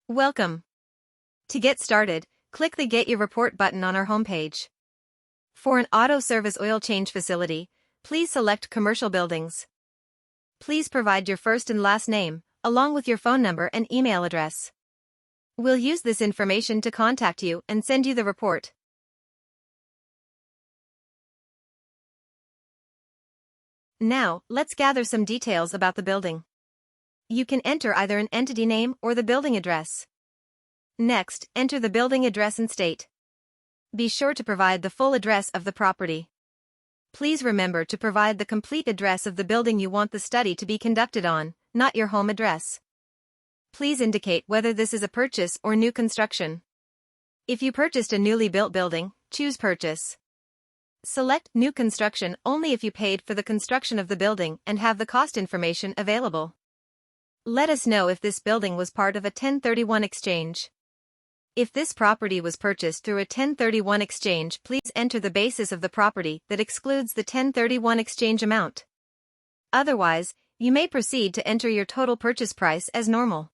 Welcome. To get started, click the Get Your Report button on our homepage. For an auto service oil change facility, please select Commercial Buildings. Please provide your first and last name, along with your phone number and email address. We'll use this information to contact you and send you the report. Now, let's gather some details about the building. You can enter either an entity name or the building address. Next, enter the building address and state. Be sure to provide the full address of the property. Please remember to provide the complete address of the building you want the study to be conducted on, not your home address. Please indicate whether this is a purchase or new construction. If you purchased a newly built building, choose Purchase. Select New Construction only if you paid for the construction of the building and have the cost information available. Let us know if this building was part of a 1031 exchange. If this property was purchased through a 1031 exchange, please enter the basis of the property that excludes the 1031 exchange amount. Otherwise, you may proceed to enter your total purchase price as normal.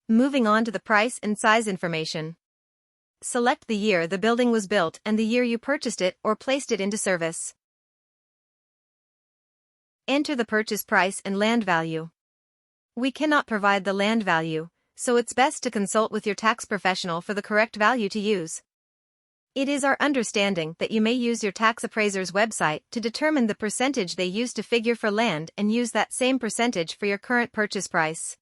Moving on to the price and size information. Select the year the building was built and the year you purchased it or placed it into service. Enter the purchase price and land value. We cannot provide the land value, so it's best to consult with your tax professional for the correct value to use. It is our understanding that you may use your tax appraiser's website to determine the percentage they use to figure for land and use that same percentage for your current purchase price.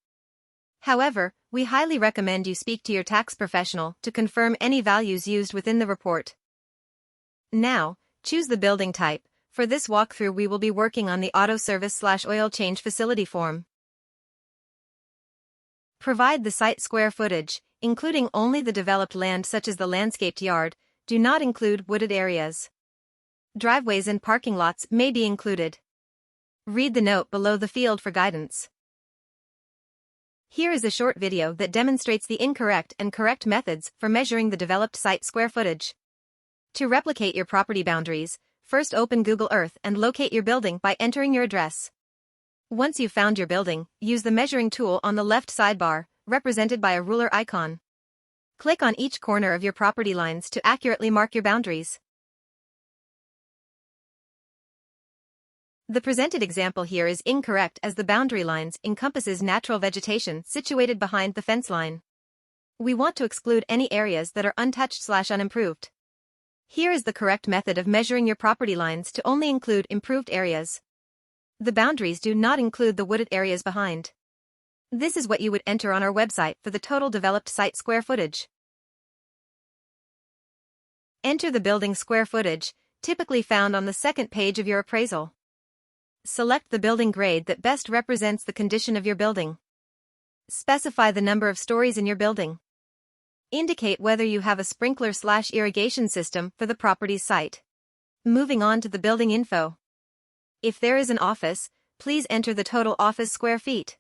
However, we highly recommend you speak to your tax professional to confirm any values used within the report. Now, choose the building type. For this walkthrough we will be working on the auto service/oil change facility form. Provide the site square footage, including only the developed land such as the landscaped yard. Do not include wooded areas. Driveways and parking lots may be included. Read the note below the field for guidance. Here is a short video that demonstrates the incorrect and correct methods for measuring the developed site square footage. To replicate your property boundaries, first open Google Earth and locate your building by entering your address. Once you've found your building, use the measuring tool on the left sidebar, represented by a ruler icon. Click on each corner of your property lines to accurately mark your boundaries. The presented example here is incorrect as the boundary lines encompasses natural vegetation situated behind the fence line. We want to exclude any areas that are untouched/unimproved. Here is the correct method of measuring your property lines to only include improved areas. The boundaries do not include the wooded areas behind. This is what you would enter on our website for the total developed site square footage. Enter the building square footage, typically found on the second page of your appraisal. Select the building grade that best represents the condition of your building. Specify the number of stories in your building. Indicate whether you have a sprinkler/irrigation system for the property's site. Moving on to the building info. If there is an office, please enter the total office square feet.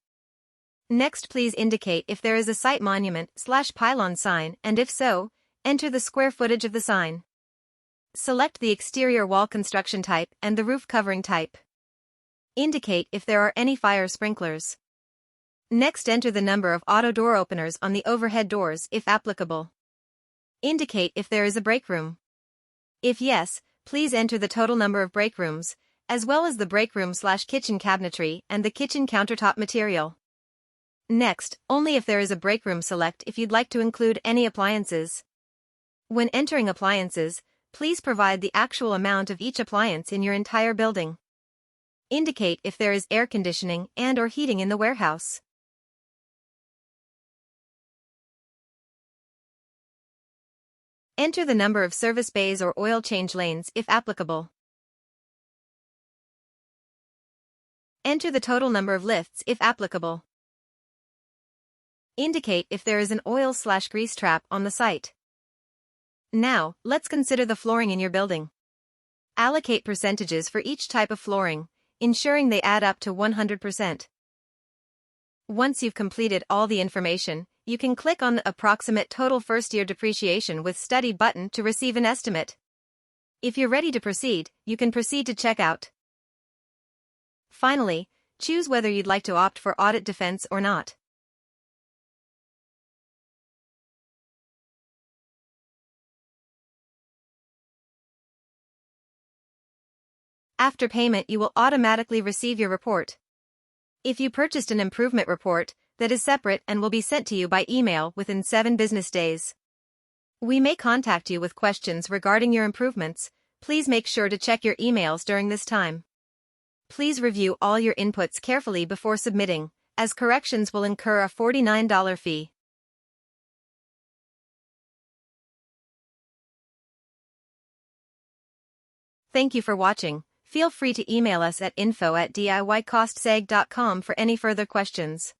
Next, please indicate if there is a site monument/pylon sign, and if so, enter the square footage of the sign. Select the exterior wall construction type and the roof covering type. Indicate if there are any fire sprinklers. Next, enter the number of auto door openers on the overhead doors if applicable. Indicate if there is a break room. If yes, please enter the total number of break rooms, as well as the break room/kitchen cabinetry and the kitchen countertop material. Next, only if there is a break room, select if you'd like to include any appliances. When entering appliances, please provide the actual amount of each appliance in your entire building. Indicate if there is air conditioning and/or heating in the warehouse. Enter the number of service bays or oil change lanes if applicable. Enter the total number of lifts if applicable. Indicate if there is an oil/grease trap on the site. Now, let's consider the flooring in your building. Allocate percentages for each type of flooring, ensuring they add up to 100%. Once you've completed all the information, you can click on the Approximate Total First-Year Depreciation with Study button to receive an estimate. If you're ready to proceed, you can proceed to checkout. Finally, choose whether you'd like to opt for audit defense or not. After payment, you will automatically receive your report. If you purchased an improvement report, that is separate and will be sent to you by email within 7 business days. We may contact you with questions regarding your improvements. Please make sure to check your emails during this time. Please review all your inputs carefully before submitting, as corrections will incur a $49 fee. Thank you for watching. Feel free to email us at info@diycostseg.com for any further questions.